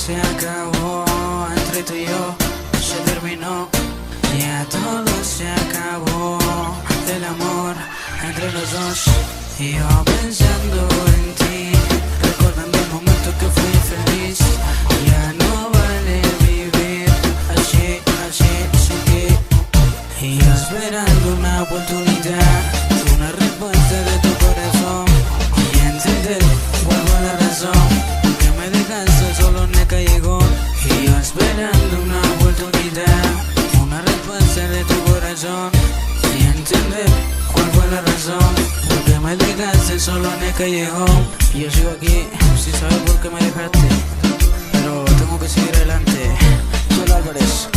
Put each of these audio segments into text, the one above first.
se acabó, entre tú y yo se terminó. Ya todo se acabó, el amor entre los dos. Y yo pensando en ti, recordando el momento que fui feliz. Ya no vale vivir así, sin ti. Y yo esperando una oportunidad, una respuesta de tu corazón. Y entender cuál fue la razón que me dejaste solo en el callejón. Y yo esperando una oportunidad, una respuesta de tu corazón. Y entender cuál fue la razón que me dejaste solo en el callejón. Y yo sigo aquí sin saber por qué me dejaste, pero tengo que seguir adelante. Soy Álvarez,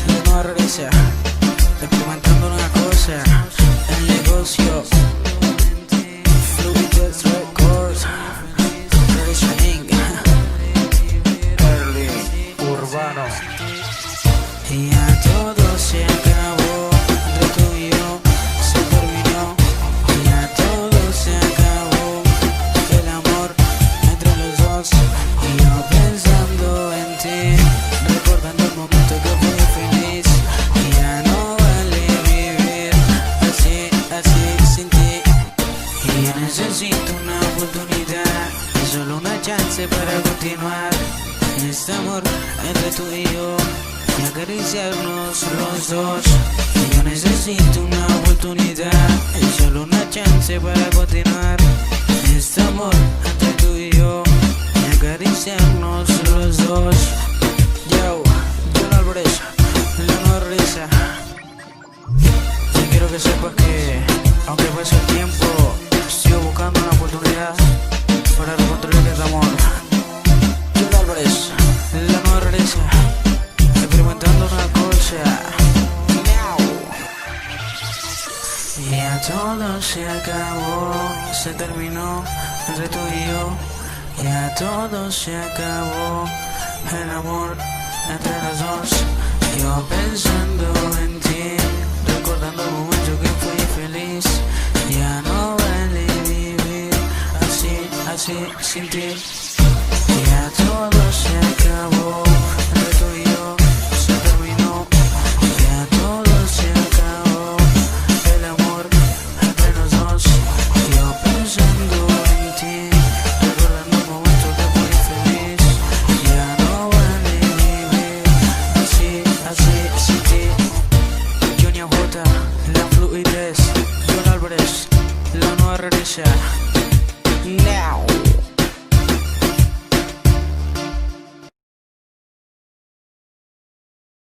de Nueva Regresa, experimentando una cosa, el negocio. Fluides Records, Regresa Inc. Early Urbano. Y ya todo se acabó, entre tú y yo se terminó. Y ya todo se acabó, el amor entre los dos. Y yo pensando en ti, recordando el momento que fui feliz. Y ya no vale vivir así sin ti. Y yo necesito una oportunidad, solo una chance para continuar este amor entre tú y yo, y acariciarnos los dos. Y yo necesito una oportunidad, solo una chance para continuar este amor entre tú y yo, y acariciarnos los dos. Yo, John Álvarez, la Nueva Regresa. Y quiero que sepas que, aunque pase el tiempo, sigo buscando una oportunidad para reconstruir el amor. John Álvarez, la Nueva Regresa, experimentando una cosa. Y ya todo se acabó, se terminó entre tú y yo. Ya todo se acabó, el amor entre los dos. Yo pensando en ti, recordando el momento que fui feliz. Ya no vale vivir así sin ti. Ya todo se acabó, entre tú y yo se terminó. Ya todo se acabó, el amor entre los dos. Yo pensando en ti, recordando el momento que fui feliz. Ya no vale vivir así sin ti. Johnny J, la fluidez. John Álvarez, la Nueva Regresa. Now.